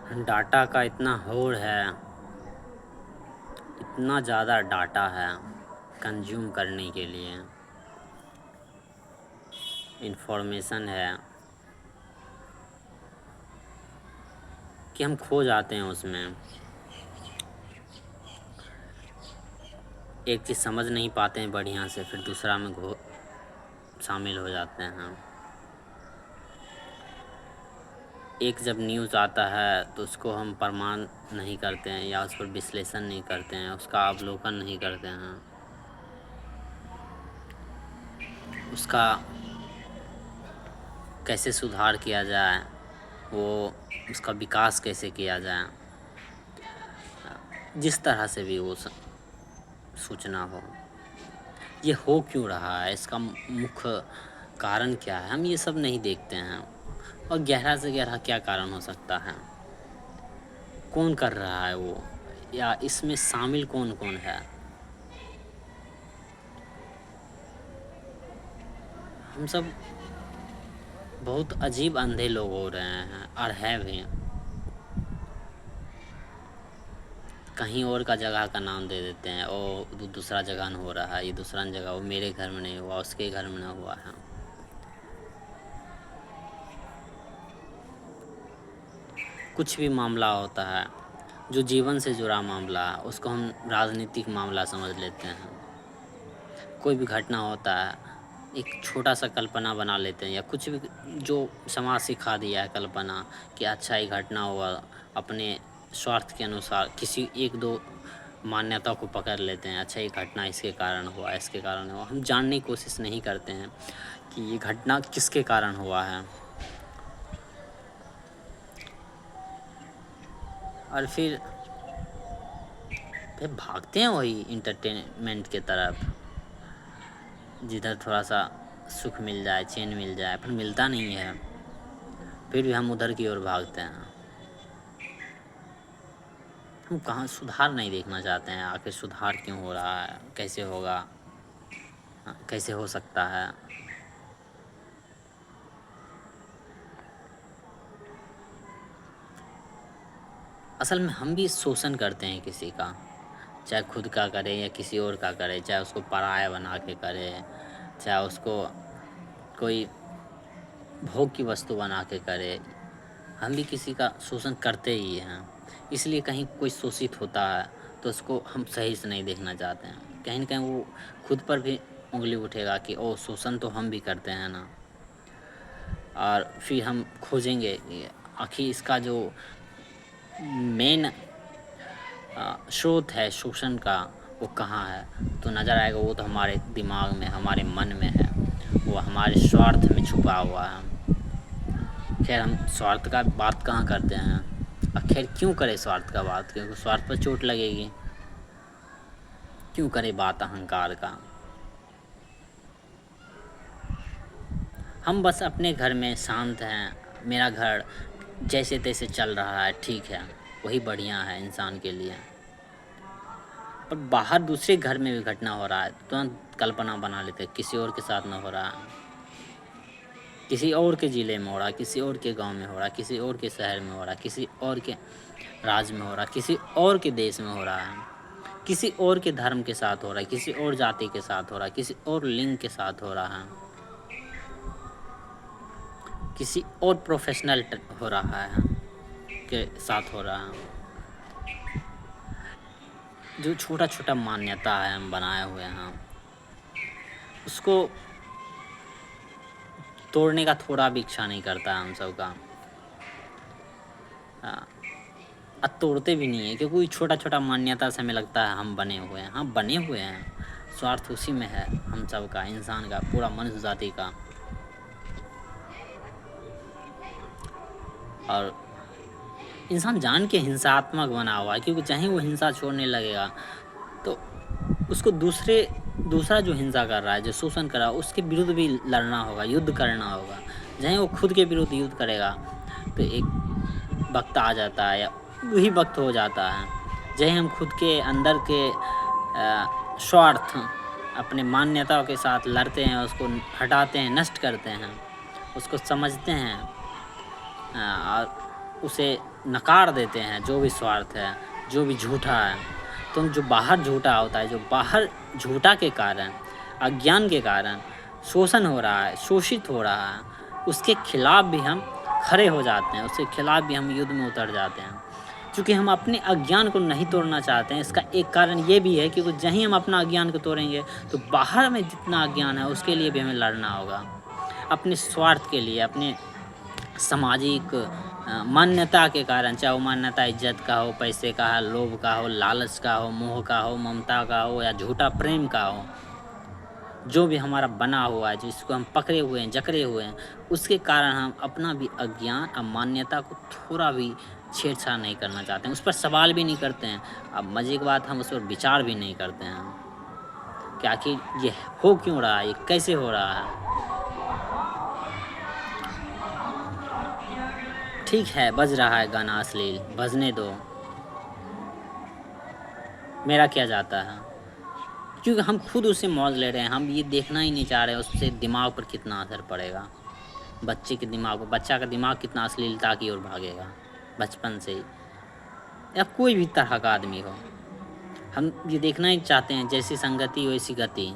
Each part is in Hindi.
डाटा का इतना होड़ है, इतना ज़्यादा डाटा है कंज्यूम करने के लिए, इन्फॉर्मेशन है कि हम खो जाते हैं उसमें। एक चीज़ समझ नहीं पाते हैं बढ़िया से, फिर दूसरा में शामिल हो जाते हैं। एक जब न्यूज़ आता है तो उसको हम प्रमाण नहीं करते हैं या उस पर विश्लेषण नहीं करते हैं, उसका अवलोकन नहीं करते हैं, उसका कैसे सुधार किया जाए, वो उसका विकास कैसे किया जाए, जिस तरह से भी वो सूचना हो, ये हो क्यों रहा है, इसका मुख्य कारण क्या है, हम ये सब नहीं देखते हैं। और गहरा से गहरा क्या कारण हो सकता है, कौन कर रहा है वो, या इसमें शामिल कौन कौन है। हम सब बहुत अजीब अंधे लोग हो रहे हैं और हैं भी। कहीं और का जगह का नाम दे देते हैं, ओ दूसरा जगह हो रहा है, ये दूसरा जगह, वो मेरे घर में नहीं हुआ, उसके घर में ना हुआ है। कुछ भी मामला होता है जो जीवन से जुड़ा मामला है, उसको हम राजनीतिक मामला समझ लेते हैं। कोई भी घटना होता है, एक छोटा सा कल्पना बना लेते हैं, या कुछ भी जो समाज सिखा दिया है कल्पना कि अच्छा ही घटना हुआ, अपने स्वार्थ के अनुसार किसी एक दो मान्यता को पकड़ लेते हैं। अच्छा ये घटना इसके कारण हुआ, इसके कारण हुआ, हम जानने की कोशिश नहीं करते हैं कि ये घटना किसके कारण हुआ है। और फिर भागते हैं वही इंटरटेनमेंट के तरफ, जिधर थोड़ा सा सुख मिल जाए, चैन मिल जाए, पर मिलता नहीं है, फिर भी हम उधर की ओर भागते हैं। हम कहाँ सुधार नहीं देखना चाहते हैं, आखिर सुधार क्यों हो रहा है, कैसे होगा, कैसे हो सकता है। असल में हम भी शोषण करते हैं किसी का, चाहे खुद का करे या किसी और का करे, चाहे उसको पराया बना के करे, चाहे उसको कोई भोग की वस्तु बना के करे, हम भी किसी का शोषण करते ही हैं। इसलिए कहीं कोई शोषित होता है तो उसको हम सही से नहीं देखना चाहते हैं, कहीं ना कहीं वो खुद पर भी उंगली उठेगा कि ओ शोषण तो हम भी करते हैं ना। और फिर हम खोजेंगे कि आखिर इसका जो मेन स्रोत है शोषण का वो कहाँ है, तो नज़र आएगा वो तो हमारे दिमाग में, हमारे मन में है, वो हमारे स्वार्थ में छुपा हुआ है। खैर हम स्वार्थ का बात कहाँ करते हैं, आखिर क्यों करें स्वार्थ का बात, क्योंकि स्वार्थ पर चोट लगेगी। क्यों करें बात अहंकार का। हम बस अपने घर में शांत हैं, मेरा घर जैसे तैसे चल रहा है, ठीक है, वही बढ़िया है इंसान के लिए। पर बाहर दूसरे घर में भी घटना हो रहा है, तुरंत कल्पना बना लेते हैं किसी और के साथ ना हो रहा है, किसी और के ज़िले में हो रहा है, किसी और के गांव में हो रहा है, किसी और के शहर में हो रहा है, किसी और के राज्य में हो रहा है, किसी और के देश में हो रहा है, किसी और के धर्म के साथ हो रहा है, किसी और जाति के साथ हो रहा है, किसी और लिंग के साथ हो रहा है, किसी और प्रोफेशनल हो रहा है के साथ हो रहा है। जो छोटा छोटा मान्यता है हम बनाए हुए हैं, उसको तोड़ने का थोड़ा भी इच्छा नहीं करता है हम सब का। अब तोड़ते भी नहीं है, क्योंकि कोई छोटा छोटा मान्यता से हमें लगता है हम बने हुए हैं। हाँ बने हुए हैं, स्वार्थ उसी में है, हम सब का, इंसान का, पूरा मनुष्य जाति का। और इंसान जान के हिंसात्मक बना हुआ है, क्योंकि चाहे वो हिंसा छोड़ने लगेगा तो उसको दूसरा जो हिंसा कर रहा है, जो शोषण कर रहा है, उसके विरुद्ध भी लड़ना होगा, युद्ध करना होगा। चाहे वो खुद के विरुद्ध युद्ध करेगा तो एक वक्त आ जाता है, या वही वक्त हो जाता है, चाहे हम खुद के अंदर के स्वार्थ, अपने मान्यताओं के साथ लड़ते हैं, उसको हटाते हैं, नष्ट करते हैं, उसको समझते हैं, और उसे नकार देते हैं, जो भी स्वार्थ है, जो भी झूठा है। तो जो बाहर झूठा होता है, जो बाहर झूठा के कारण, अज्ञान के कारण शोषण हो रहा है, शोषित हो रहा है, उसके खिलाफ भी हम खड़े हो जाते हैं, उसके खिलाफ भी हम युद्ध में उतर जाते हैं। चूँकि हम अपने अज्ञान को नहीं तोड़ना चाहते हैं, इसका एक कारण ये भी है कि जहीं हम अपना अज्ञान को तोड़ेंगे तो बाहर में जितना अज्ञान है उसके लिए भी हमें लड़ना होगा। अपने स्वार्थ के लिए, अपने सामाजिक मान्यता के कारण, चाहे वो मान्यता इज्जत का हो, पैसे का है, लोभ का हो, लालच का हो, मोह का हो, ममता का हो या झूठा प्रेम का हो, जो भी हमारा बना हुआ है, जिसको हम पकड़े हुए हैं, जकड़े हुए हैं, उसके कारण हम अपना भी अज्ञान और मान्यता को थोड़ा भी छेड़छाड़ नहीं करना चाहते हैं, उस पर सवाल भी नहीं करते हैं। अब मज़े की बात, हम उस पर विचार भी नहीं करते हैं कि आखिर ये हो क्यों रहा है, ये कैसे हो रहा है। ठीक है, बज रहा है गाना अश्लील, बजने दो, मेरा क्या जाता है, क्योंकि हम खुद उससे मौज ले रहे हैं, हम ये देखना ही नहीं चाह रहे हैं उससे दिमाग पर कितना असर पड़ेगा। बच्चे के दिमाग पर, बच्चा का दिमाग कितना अश्लीलता की ओर भागेगा बचपन से ही, या कोई भी तरह का आदमी हो। हम ये देखना ही चाहते हैं जैसी संगति वैसी गति।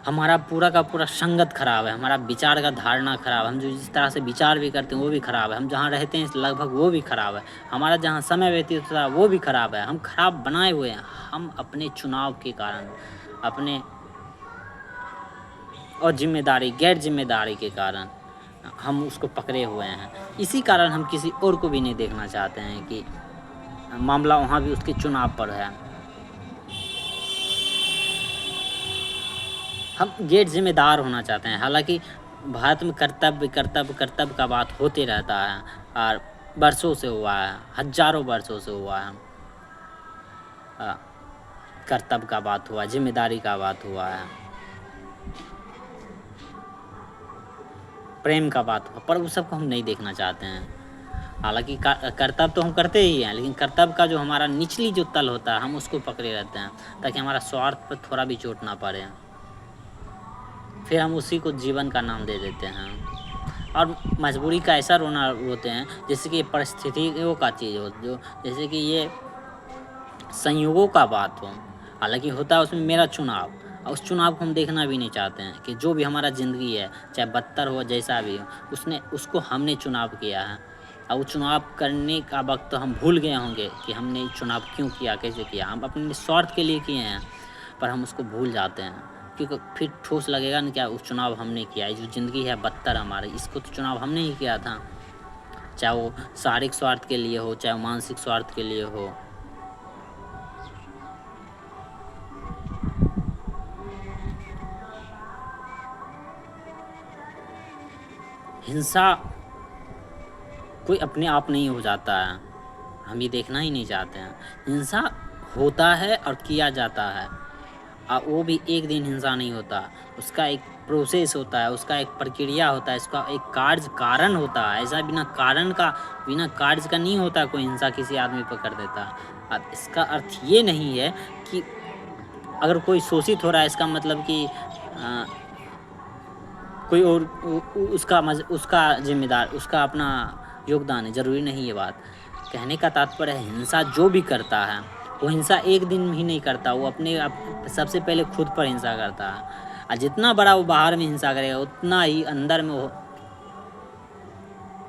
हमारा पूरा का पूरा संगत खराब है, हमारा विचार का धारणा खराब है, हम जो जिस तरह से विचार भी करते हैं वो भी खराब है, हम जहाँ रहते हैं लगभग वो भी खराब है, हमारा जहाँ समय व्यतीत होता है वो भी खराब है। हम खराब बनाए हुए हैं, हम अपने चुनाव के कारण, अपने और जिम्मेदारी, गैर जिम्मेदारी के कारण हम उसको पकड़े हुए हैं। इसी कारण हम किसी और को भी नहीं देखना चाहते हैं कि मामला वहाँ भी उसके चुनाव पर है। हम गैर जिम्मेदार होना चाहते हैं। हालांकि भारत में कर्तव्य का बात होते रहता है और वर्षों से हुआ है, हजारों वर्षों से हुआ है। कर्तव्य का बात हुआ, जिम्मेदारी का बात हुआ है, प्रेम का बात हुआ, पर उस सबको हम नहीं देखना चाहते हैं। हालांकि कर्तव्य तो हम करते ही हैं, लेकिन कर्तव्य का जो हमारा निचली जो तल होता है हम उसको पकड़े रहते हैं ताकि हमारा स्वार्थ पर थोड़ा भी चोट ना पड़े। फिर हम उसी को जीवन का नाम दे देते हैं और मजबूरी का ऐसा रोना रोते हैं जैसे कि परिस्थितियों का चीज़ हो, जो जैसे कि ये संयोगों का बात हो। हालांकि होता है उसमें मेरा चुनाव, और उस चुनाव को हम देखना भी नहीं चाहते हैं कि जो भी हमारा ज़िंदगी है, चाहे बदतर हो जैसा भी हो, उसको हमने चुनाव किया है। और वो चुनाव करने का वक्त तो हम भूल गए होंगे कि हमने चुनाव क्यों किया, कैसे किया। हम अपने स्वार्थ के लिए किए हैं, पर हम उसको भूल जाते हैं क्योंकि फिर ठोस लगेगा ना, क्या उस चुनाव हमने किया है। जो ज़िंदगी है बदतर हमारी, इसको तो चुनाव हमने ही किया था, चाहे वो शारीरिक स्वार्थ के लिए हो, चाहे मानसिक स्वार्थ के लिए हो। हिंसा कोई अपने आप नहीं हो जाता है, हम ये देखना ही नहीं चाहते हैं। हिंसा होता है और किया जाता है, और वो भी एक दिन हिंसा नहीं होता, उसका एक प्रोसेस होता है, उसका एक प्रक्रिया होता है, इसका एक कार्य कारण होता है। ऐसा बिना कार्य का नहीं होता कोई हिंसा किसी आदमी पर कर देता। अब इसका अर्थ ये नहीं है कि अगर कोई शोषित हो रहा है इसका मतलब कि कोई और उसका जिम्मेदार, उसका अपना योगदान है, ज़रूरी नहीं ये बात। कहने का तात्पर्य है हिंसा जो भी करता है वो हिंसा एक दिन ही नहीं करता, वो सबसे पहले खुद पर हिंसा करता है। और जितना बड़ा वो बाहर में हिंसा करेगा उतना ही अंदर में वो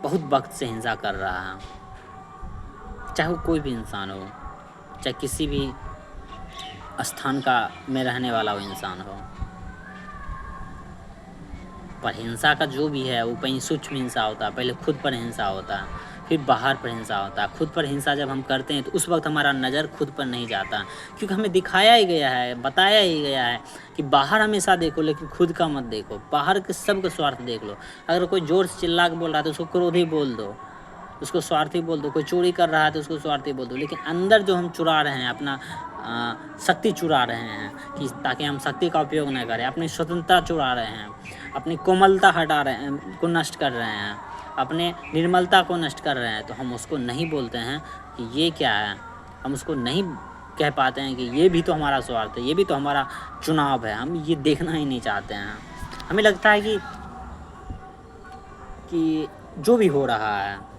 बहुत वक्त से हिंसा कर रहा है, चाहे वो कोई भी इंसान हो, चाहे किसी भी स्थान का में रहने वाला वो इंसान हो। पर हिंसा का जो भी है वो कहीं सूक्ष्म हिंसा होता है, पहले खुद पर हिंसा होता है, फिर बाहर पर हिंसा होता है। खुद पर हिंसा जब हम करते हैं तो उस वक्त हमारा नज़र खुद पर नहीं जाता, क्योंकि हमें दिखाया ही गया है, बताया ही गया है कि बाहर हमेशा देखो लेकिन खुद का मत देखो, बाहर के सबका स्वार्थ देख लो। अगर कोई ज़ोर से चिल्ला के बोल रहा है तो उसको क्रोधी बोल दो, उसको स्वार्थी बोल दो। कोई चोरी कर रहा है तो उसको स्वार्थी बोल दो। लेकिन अंदर जो हम चुरा रहे हैं, अपना शक्ति चुरा रहे हैं कि ताकि हम शक्ति का उपयोग न करें, अपनी स्वतंत्रता चुरा रहे हैं, अपनी कोमलता हटा रहे हैं, को नष्ट कर रहे हैं, अपने निर्मलता को नष्ट कर रहे हैं, तो हम उसको नहीं बोलते हैं कि ये क्या है। हम उसको नहीं कह पाते हैं कि ये भी तो हमारा स्वार्थ है, ये भी तो हमारा चुनाव है। हम ये देखना ही नहीं चाहते हैं। हमें लगता है कि कि जो भी हो रहा है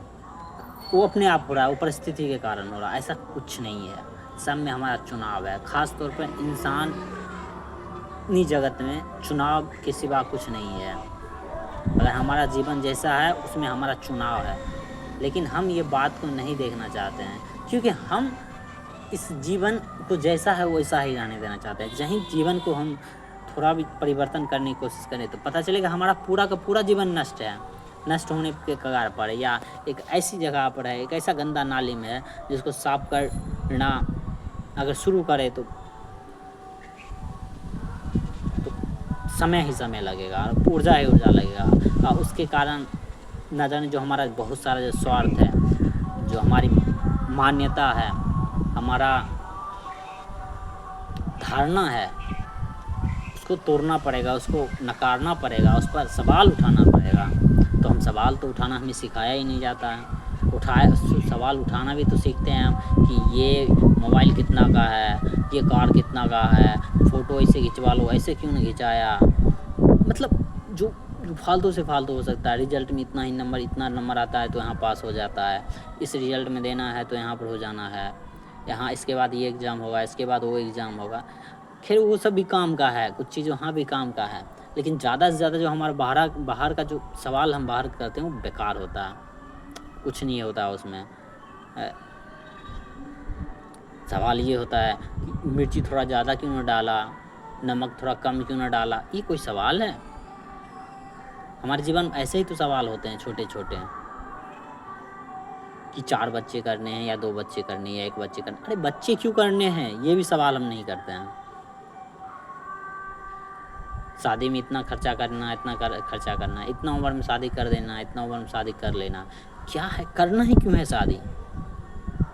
वो अपने आप हो रहा है, वो परिस्थिति के कारण हो रहा है, ऐसा कुछ नहीं है। सब में हमारा चुनाव है, ख़ास तौर पे इंसानी जगत में चुनाव के सिवा कुछ नहीं है। अगर हमारा जीवन जैसा है उसमें हमारा चुनाव है, लेकिन हम ये बात को नहीं देखना चाहते हैं, क्योंकि हम इस जीवन को जैसा है वैसा ही रहने देना चाहते हैं। जहीं जीवन को हम थोड़ा भी परिवर्तन करने की कोशिश करें तो पता चलेगा हमारा पूरा का पूरा जीवन नष्ट है, नष्ट होने के कगार पर है, या एक ऐसी जगह पर है, एक ऐसा गंदा नाली में है जिसको साफ करना अगर शुरू करें तो समय ही समय लगेगा, ऊर्जा ही ऊर्जा लगेगा। और उसके कारण न जाने जो हमारा बहुत सारा जो स्वार्थ है, जो हमारी मान्यता है, हमारा धारणा है, उसको तोड़ना पड़ेगा, उसको नकारना पड़ेगा, उस पर सवाल उठाना पड़ेगा। तो हम सवाल तो उठाना हमें सिखाया ही नहीं जाता है। सवाल उठाना भी तो सीखते हैं हम कि ये मोबाइल कितना का है, ये कार कितना का है, फ़ोटो ऐसे खिंचवा लो, ऐसे क्यों नहीं खिंचाया। मतलब जो फालतू से फालतू हो सकता है। रिजल्ट में इतना नंबर आता है तो यहाँ पास हो जाता है, इस रिजल्ट में देना है तो यहाँ पर हो जाना है, यहाँ इसके बाद ये एग्ज़ाम होगा, इसके बाद वो एग्ज़ाम होगा। खैर वो सब भी काम का है, कुछ चीज़ वहाँ भी काम का है, लेकिन ज़्यादा से ज़्यादा जो हमारा बाहर का जो सवाल हम बाहर करते हैं वो बेकार होता है, कुछ नहीं होता उसमें। सवाल ये होता है कि मिर्ची थोड़ा ज़्यादा क्यों ना डाला, नमक थोड़ा कम क्यों ना डाला, ये कोई सवाल है? हमारे जीवन ऐसे ही तो सवाल होते हैं छोटे छोटे, कि 4 बच्चे करने हैं या 2 बच्चे करने हैं या 1 बच्चे करने। अरे बच्चे क्यों करने हैं, ये भी सवाल हम नहीं करते हैं। शादी में इतना खर्चा करना, खर्चा करना, इतना उम्र में शादी कर देना, इतना उम्र में शादी कर लेना, क्या है, करना ही क्यों है शादी?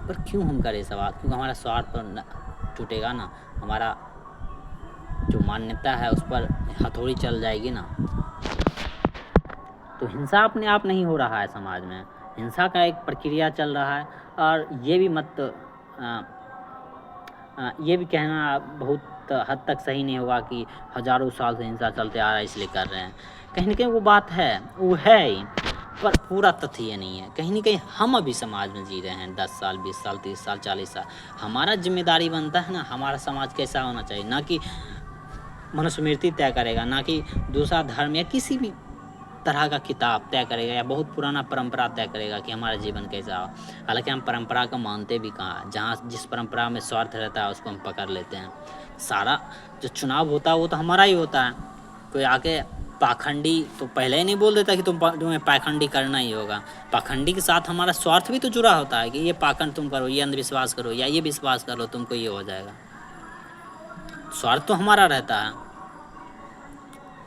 पर क्यों हम करें सवाल? क्योंकि हमारा स्वार्थ पर टूटेगा ना, हमारा जो मान्यता है उस पर हथौड़ी चल जाएगी ना। तो हिंसा अपने आप नहीं हो रहा है समाज में, हिंसा का एक प्रक्रिया चल रहा है। और ये भी ये भी कहना बहुत हद तक सही नहीं होगा कि हज़ारों साल से हिंसा चलते आ रहा है इसलिए कर रहे हैं। कहीं ना कहीं वो बात है, वो है ही, पर पूरा तथ्य ये नहीं है। कहीं ना कहीं हम अभी समाज में जी रहे हैं 10 साल, 20 साल, 30 साल, 40 साल। हमारा जिम्मेदारी बनता है ना, हमारा समाज कैसा होना चाहिए, ना कि मनुस्मृति तय करेगा, ना कि दूसरा धर्म या किसी भी तरह का किताब तय करेगा, या बहुत पुराना परंपरा तय करेगा कि हमारा जीवन कैसा हो। हालांकि हम परंपरा को मानते भी कहाँ, जहाँ जिस परंपरा में स्वार्थ रहता है उसको हम पकड़ लेते हैं। सारा जो चुनाव होता है वो तो हमारा ही होता है। कोई आके पाखंडी तो पहले ही नहीं बोल देता कि तुम्हें पाखंडी करना ही होगा। पाखंडी के साथ हमारा स्वार्थ भी तो जुड़ा होता है कि ये पाखंड तुम करो, ये अंधविश्वास करो, या ये विश्वास करो, तुमको ये हो जाएगा। स्वार्थ तो हमारा रहता है।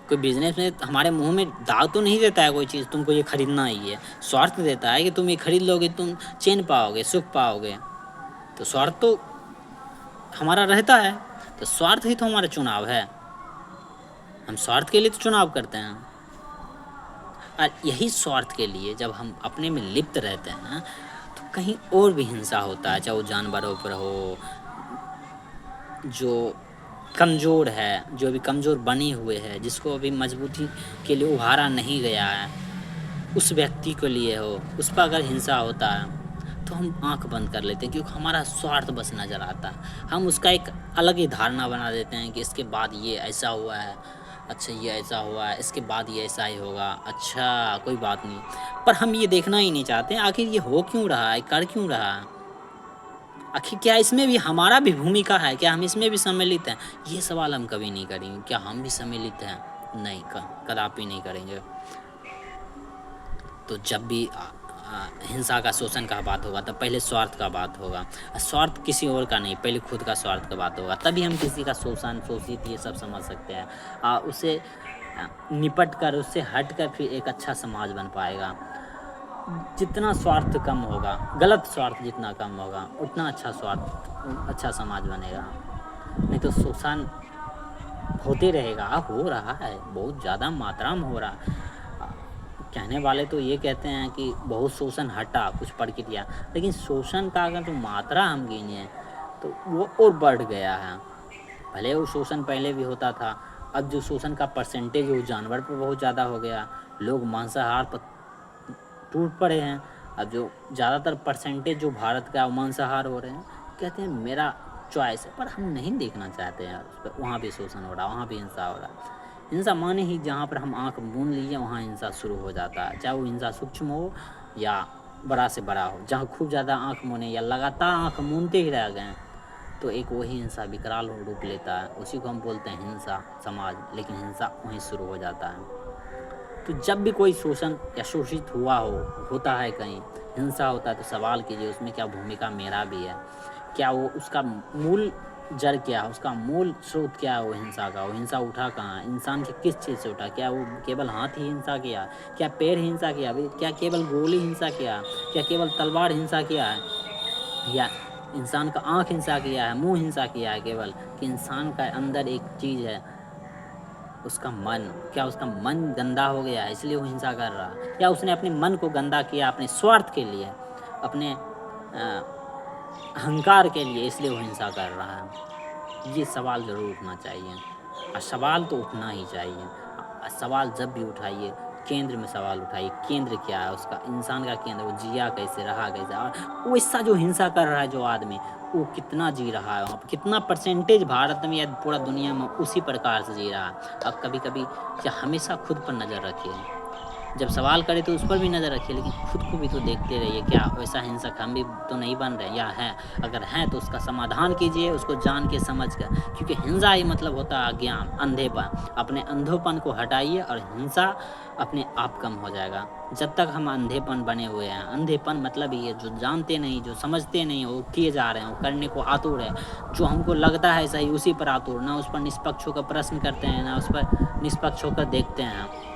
कोई बिजनेस में हमारे मुंह में दाव तो नहीं देता है कोई चीज़ तुमको ये खरीदना ही है, स्वार्थ देता है कि तुम ये खरीद लोगे तुम चैन पाओगे, सुख पाओगे। तो स्वार्थ तो हमारा रहता है, तो स्वार्थ ही तो हमारा चुनाव है। हम स्वार्थ के लिए तो चुनाव करते हैं। और यही स्वार्थ के लिए जब हम अपने में लिप्त रहते हैं तो कहीं और भी हिंसा होता है, चाहे वो जानवरों पर हो, जो कमज़ोर है, जो अभी कमज़ोर बने हुए है, जिसको अभी मजबूती के लिए उभारा नहीं गया है, उस व्यक्ति के लिए हो, उस पर अगर हिंसा होता है तो हम आंख बंद कर लेते हैं, क्योंकि हमारा स्वार्थ बस नज़र आता है। हम उसका एक अलग ही धारणा बना देते हैं कि इसके बाद ये ऐसा हुआ है, अच्छा ये ऐसा हुआ है, इसके बाद ये ऐसा ही होगा, अच्छा कोई बात नहीं। पर हम ये देखना ही नहीं चाहते आखिर ये हो क्यों रहा है, कर क्यों रहा है, आखिर क्या इसमें भी हमारा भी भूमिका है, क्या हम इसमें भी सम्मिलित हैं? ये सवाल हम कभी नहीं करेंगे, क्या हम भी सम्मिलित हैं? नहीं, कदापि नहीं करेंगे। तो जब भी हिंसा का, शोषण का बात होगा तब पहले स्वार्थ का बात होगा। स्वार्थ किसी और का नहीं, पहले खुद का स्वार्थ का बात होगा, तभी हम किसी का शोषण, शोषित ये सब समझ सकते हैं। उसे निपट कर, उससे हट कर फिर एक अच्छा समाज बन पाएगा। जितना स्वार्थ कम होगा, गलत स्वार्थ जितना कम होगा, उतना अच्छा समाज बनेगा। नहीं तो शोषण होते रहेगा, हो रहा है, बहुत ज़्यादा मात्रा में हो रहा है। कहने वाले तो ये कहते हैं कि बहुत शोषण हटा, कुछ प्रक्रिया, लेकिन शोषण का अगर जो मात्रा हम गिने तो वो और बढ़ गया है। भले वो शोषण पहले भी होता था, अब जो शोषण का परसेंटेज वो जानवर पर बहुत ज़्यादा हो गया। लोग मांसाहार पर टूट पड़े हैं। अब जो ज़्यादातर परसेंटेज जो भारत का मांसाहार हो रहे हैं, कहते हैं मेरा चॉइस है, पर हम नहीं देखना चाहते हैं उस पर, वहाँ भी शोषण हो रहा है, वहाँ भी हिंसा हो रहा है। हिंसा माने ही जहाँ पर हम आँख मूंद लीजिए वहाँ हिंसा शुरू हो जाता है, चाहे वो हिंसा सूक्ष्म हो या बड़ा से बड़ा हो। जहाँ खूब ज़्यादा आँख मूंदे या लगातार आँख मूंदते ही रह गए तो एक वही हिंसा विकराल रूप लेता है, उसी को हम बोलते हैं हिंसा समाज। लेकिन हिंसा वहीं शुरू हो जाता है। तो जब भी कोई शोषण या शोषित होता है कहीं हिंसा होता है, तो सवाल कीजिए उसमें क्या भूमिका मेरा भी है, क्या वो उसका मूल जड़ क्या है, उसका मूल स्रोत क्या है वो हिंसा का, वो हिंसा उठा कहाँ, इंसान के किस चीज़ से उठा, क्या वो केवल हाथ ही हिंसा किया, क्या पैर हिंसा किया, क्या केवल गोली हिंसा किया, क्या केवल तलवार हिंसा किया है, या इंसान का आँख हिंसा किया है, मुंह हिंसा किया है केवल, कि इंसान का अंदर एक चीज़ है उसका मन, क्या उसका मन गंदा हो गया है इसलिए वो हिंसा कर रहा है, या उसने अपने मन को गंदा किया अपने स्वार्थ के लिए, अपने अहंकार के लिए, इसलिए वो हिंसा कर रहा है। ये सवाल ज़रूर उठना चाहिए और सवाल तो उठना ही चाहिए। सवाल जब भी उठाइए केंद्र में सवाल उठाइए, केंद्र क्या है उसका, इंसान का केंद्र, वो जिया कैसे, रहा कैसे, और वैसा जो हिंसा कर रहा है जो आदमी, वो कितना जी रहा है वहाँ पर, कितना परसेंटेज भारत में या पूरा दुनिया में उसी प्रकार से जी रहा है। अब कभी कभी हमेशा खुद पर नज़र रखिए, जब सवाल करें तो उस पर भी नज़र रखिए, लेकिन खुद को भी तो देखते रहिए, क्या वैसा हिंसक हम भी तो नहीं बन रहे या हैं, अगर हैं तो उसका समाधान कीजिए, उसको जान के समझ कर, क्योंकि हिंसा ही मतलब होता है अज्ञान, अंधेपन। अपने अंधोपन को हटाइए और हिंसा अपने आप कम हो जाएगा। जब तक हम अंधेपन बने हुए हैं, अंधेपन मतलब ये जो जानते नहीं, जो समझते नहीं, वो किए जा रहे हैं, वो करने को आतुर है, जो हमको लगता है सही उसी पर आतुर, ना उस पर निष्पक्ष होकर प्रश्न करते हैं, ना उस पर निष्पक्ष होकर देखते हैं।